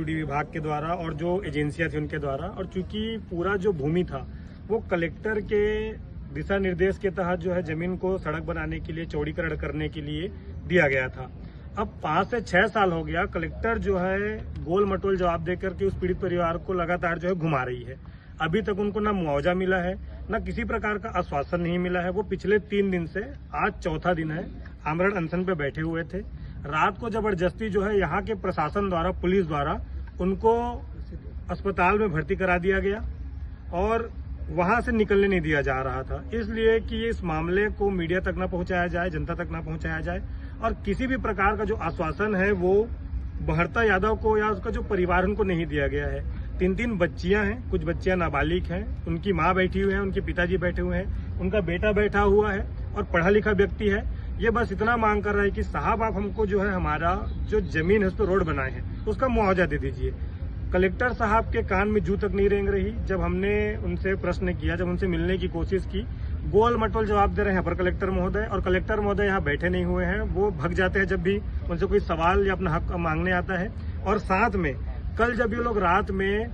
PWD विभाग के द्वारा और जो एजेंसियां थी उनके द्वारा, और चूंकि पूरा जो भूमि था वो कलेक्टर के दिशा निर्देश के तहत जो है जमीन को सड़क बनाने के लिए, चौड़ीकरण करने के लिए दिया गया था। अब 5 से 6 साल हो गया, कलेक्टर जो है गोल मटोल जवाब देकर के उस पीड़ित परिवार को लगातार जो है घुमा रही है। अभी तक उनको ना मुआवजा मिला है, ना किसी प्रकार का आश्वासन नहीं मिला है। वो पिछले 3 दिन से, आज चौथा दिन है, आमरण अनशन पे बैठे हुए थे। रात को जबरदस्ती जो है यहाँ के प्रशासन द्वारा, पुलिस द्वारा उनको अस्पताल में भर्ती करा दिया गया और वहां से निकलने नहीं दिया जा रहा था, इसलिए कि इस मामले को मीडिया तक न पहुंचाया जाए, जनता तक न पहुंचाया जाए और किसी भी प्रकार का जो आश्वासन है वो बहरता यादव को या उसका जो परिवार उनको नहीं दिया गया है। 3 बच्चियां हैं, कुछ बच्चियां नाबालिग हैं, उनकी माँ बैठी हुई है, उनके पिताजी बैठे हुए हैं, उनका बेटा बैठा हुआ है और पढ़ा लिखा व्यक्ति है। ये बस इतना मांग कर रहा है कि साहब आप हमको जो है हमारा जो जमीन है उस पर रोड बनाए हैं उसका मुआवजा दे दीजिए। कलेक्टर साहब के कान में जू तक नहीं रेंग रही। जब हमने उनसे प्रश्न किया, जब उनसे मिलने की कोशिश की, गोल मटोल जवाब दे रहे हैं पर कलेक्टर महोदय, और कलेक्टर महोदय यहाँ बैठे नहीं हुए हैं। वो भग जाते हैं जब भी उनसे कोई सवाल या अपना हक मांगने आता है। और साथ में कल जब ये लोग रात में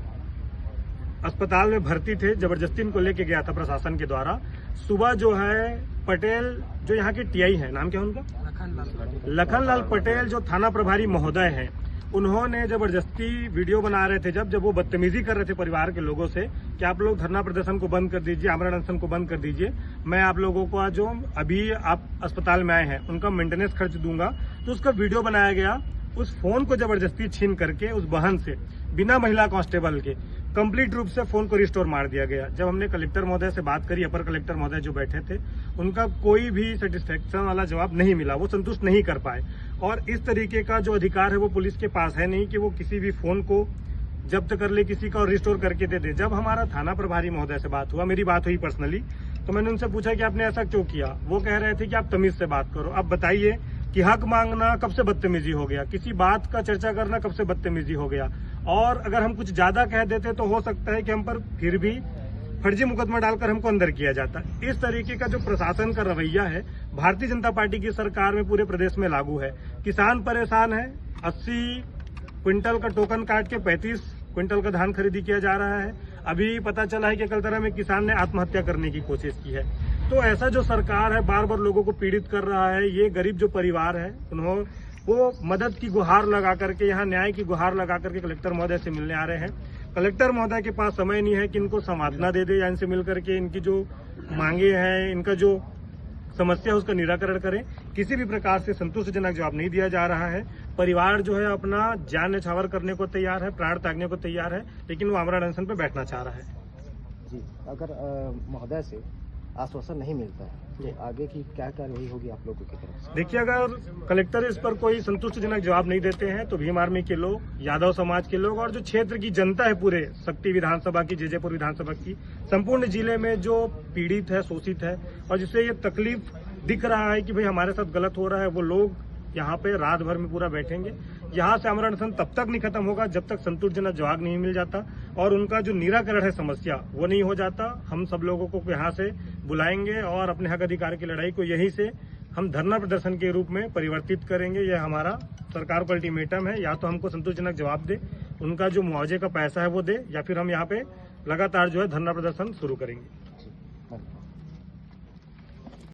अस्पताल में भर्ती थे, जबरदस्ती इनको लेके गया था प्रशासन के द्वारा। सुबह जो है पटेल जो यहाँ के टीआई है, नाम क्या है उनका, लखनलाल पटेल, जो थाना प्रभारी महोदय हैं, उन्होंने जबरदस्ती वीडियो बना रहे थे जब वो बदतमीजी कर रहे थे परिवार के लोगों से कि आप लोग धरना प्रदर्शन को बंद कर दीजिए, आमरण अनशन को बंद कर दीजिए, मैं आप लोगों को जो अभी आप अस्पताल में आए हैं उनका मेंटेनेंस खर्च दूंगा। तो उसका वीडियो बनाया गया, उस फोन को जबरदस्ती छीन करके उस बहन से, बिना महिला कांस्टेबल के, कंप्लीट रूप से फोन को रिस्टोर मार दिया गया। जब हमने कलेक्टर महोदय से बात करी, अपर कलेक्टर महोदय जो बैठे थे, उनका कोई भी सेटिस्फेक्शन वाला जवाब नहीं मिला, वो संतुष्ट नहीं कर पाए। और इस तरीके का जो अधिकार है वो पुलिस के पास है नहीं कि वो किसी भी फोन को जब्त कर ले किसी का और रिस्टोर करके दे दे। जब हमारा थाना प्रभारी महोदय से बात हुआ, मेरी बात हुई पर्सनली, तो मैंने उनसे पूछा कि आपने ऐसा क्यों किया। वो कह रहे थे कि आप तमीज से बात करो। अब बताइए कि हक मांगना कब से बदतमीजी हो गया, किसी बात का चर्चा करना कब से बदतमीजी हो गया। और अगर हम कुछ ज्यादा कह देते तो हो सकता है कि हम पर फिर भी फर्जी मुकदमा डालकर हमको अंदर किया जाता। इस तरीके का जो प्रशासन का रवैया है भारतीय जनता पार्टी की सरकार में पूरे प्रदेश में लागू है। किसान परेशान है, 80 क्विंटल का टोकन काट के 35 क्विंटल का धान खरीदी किया जा रहा है। अभी पता चला है कि कलतरा में किसान ने आत्महत्या करने की कोशिश की है। तो ऐसा जो सरकार है बार बार लोगों को पीड़ित कर रहा है। ये गरीब जो परिवार है वो मदद की गुहार लगा करके, यहाँ न्याय की गुहार लगा करके कलेक्टर महोदय से मिलने आ रहे हैं। कलेक्टर महोदय के पास समय नहीं है कि इनको संवादना दे दे या इनसे मिल करके इनकी जो मांगे हैं, इनका जो समस्या है उसका निराकरण करें। किसी भी प्रकार से संतुष्टिजनक जवाब नहीं दिया जा रहा है। परिवार जो है अपना जान न्यौछावर करने को तैयार है, प्राण त्यागने को तैयार है, लेकिन वो आमरण अनशन पर बैठना चाह रहा है। जी, अगर महोदय से आश्वासन नहीं मिलता है तो आगे की क्या कार्रवाई होगी आप लोगों की तरफ से? देखिए, अगर कलेक्टर इस पर कोई संतुष्टिजनक जवाब नहीं देते हैं तो भीम आर्मी के लोग, यादव समाज के लोग और जो क्षेत्र की जनता है पूरे शक्ति विधानसभा की, जेजेपुर विधानसभा की, संपूर्ण जिले में जो पीड़ित है, शोषित है और जिसे ये तकलीफ दिख रहा है कि भाई हमारे साथ गलत हो रहा है, वो लोग यहाँ पे रात भर में पूरा बैठेंगे। यहाँ से आमरण अनशन तब तक नहीं खत्म होगा जब तक संतुष्टिजनक जवाब नहीं मिल जाता और उनका जो निराकरण है समस्या वो नहीं हो जाता। हम सब लोगों को यहाँ से बुलाएंगे और अपने हक अधिकार की लड़ाई को यहीं से हम धरना प्रदर्शन के रूप में परिवर्तित करेंगे। यह हमारा सरकार को अल्टीमेटम है, या तो हमको संतुष्टिजनक जवाब दे, उनका जो मुआवजे का पैसा है वो दे, या फिर हम यहाँ पे लगातार जो है धरना प्रदर्शन शुरू करेंगे।